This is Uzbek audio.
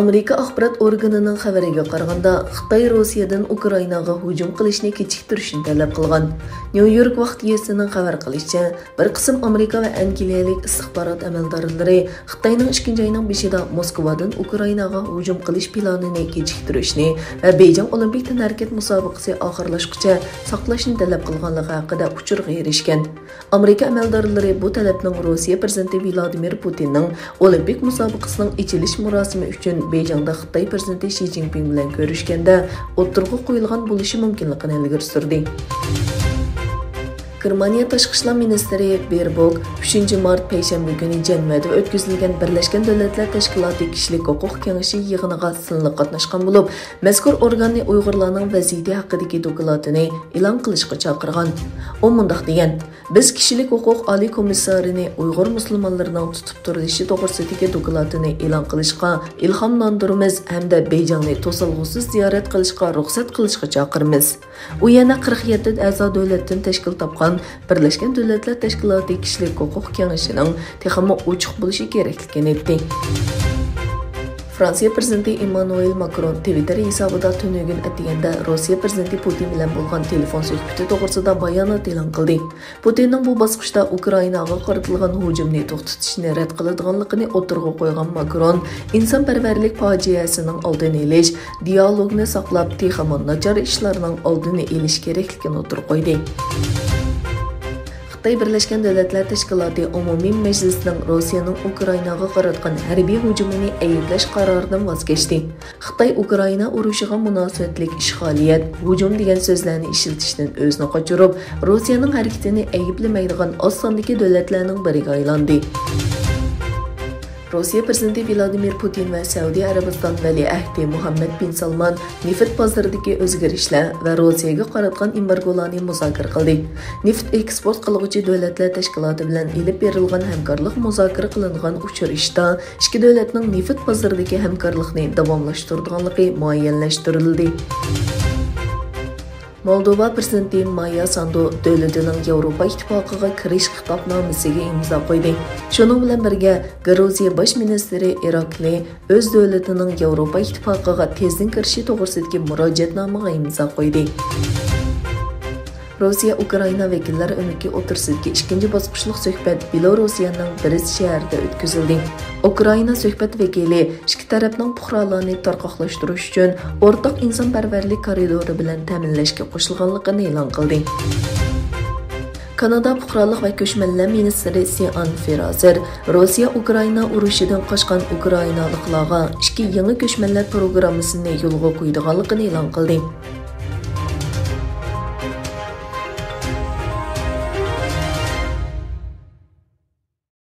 Amerika axborot organining xabariga qaraganda, Xitoy Rossiyadan Ukrainaga hujum qilishni kechiktirishni talab qilgan. New York vaqt yesining xabar qilishicha, bir qism Amerika va Angliyalik istixborot amaldorlari Xitoyning 2-oyning 5-ida Moskvadan Ukrainaga hujum qilish planini kechiktirishni va Beijing Olimpik tanarakat musobaqasi oxirlashguncha saqlashni talab qilganligi haqida uchurga erishgan. Amerika amaldorlari bu talabning Rossiya prezidenti Vladimir Putinning Olimpik musobaqasining ochilish murosimi uchun Beijingda Xitoy prezidenti Xi Jinping bilan ko'rishganda o'tirg'i qo'yilgan bo'lishi mumkinligini ilgari surdi. Germaniya Tashqi ishlar ministri Baerbock 3 mart payshanba kuni Jenevada o'tkazilgan Birlashgan Davlatlar Tashkiloti kishilik huquq kengashi yig'iniga sinliq qatnashgan bo'lib, mazkur organni Uyg'urlarning vaziyati haqidagi dokladini e'lon qilishga chaqirgan. U mundaq degan: "Biz kishilik huquq oliy komissarini Uyg'ur musulmonlarining tutib turilishi to'g'risidagi dokladini e'lon qilishga ilhomlantiramiz hamda Beijingni to'solg'usiz ziyorat qilishga ruxsat qilishga chaqiramiz." U yana 47 a'zo davlatdan tashkil topgan Birlashgan Davlatlar Tashkiloti kishilik huquq kengashining texmi ochiq bo'lishi kerakligini aytdi. Fransiya prezidenti Emmanuel Macron Twitter hisobida tunugun atganda Rossiya prezidenti Putin bilan bo'lgan telefon suhbati to'g'risida bayonot e'lon qildi. Putinning bu bosqichda Ukrainaga qaratilgan hujumni to'xtatishni rad qiladiganligini o'tirg'i qo'ygan Macron, insonparvarlik fojiasining oldini olish, dialogni saqlab, texmi nachar ishlarning oldini olish kerakligini o'tirg'i qo'ydi. Xitoy Birlashgan Davlatlar Tashkiloti Umumiy Majlisining Rossiyaning Ukrainaga qaratgan harbiy hujumini ayblash qaroridan voz kechdi. Xitoy Ukraina urushiga munosabatlik ishg'oliyat, hujum degan so'zlarni ishlatishdan o'zini qochirib, Rossiyaning harakatini ayblamaydigan oz sondagi davlatlarning biriga aylandi. Rossiya prezidenti Vladimir Putin va Saudiya Arabiston valiahdi Muhammad bin Salman neft bozoridagi o'zgarishlar va Rossiyaga qaratgan embargolarni muzokara qildi. Neft eksport qiluvchi davlatlar tashkiloti bilan elib berilgan hamkorlik muzokara qilingan uchrashda ikki davlatning neft bozoridagi hamkorlikni davomlashtirganligi muayyanlashtirildi. Moldova prezidenti Maya Sandu davlatining Yevropa ittifoqiga kirish xitobnomasiga imzo qo'ydi. Shuning bilan birga Gruziya bosh ministri Irakli o'z davlatining Yevropa ittifoqiga tezdan kirishi to'g'risidagi murojaatnomaga imzo qo'ydi. Rossiya Ukraina vakillari o'niki o'tirsidagi ikkinchi bosqichlik suhbat Belorussiyaning Brest shahrida o'tkazildi. Ukraina suhbat vakili ikki tarafning puhralarni tarqoqlashtirish uchun o'rtaq insonparvarlik koridori bilan ta'minlashga qo'shilganligini e'lon qildi. Kanada Puhralık ve Köşmeler Ministri Sian Fraser, Rossiya-Ukraina urushidan qochgan Ukrainaliklarga 2 yangi köşmeler programmasini yo'lga qo'ydiganligini e'lon qildi.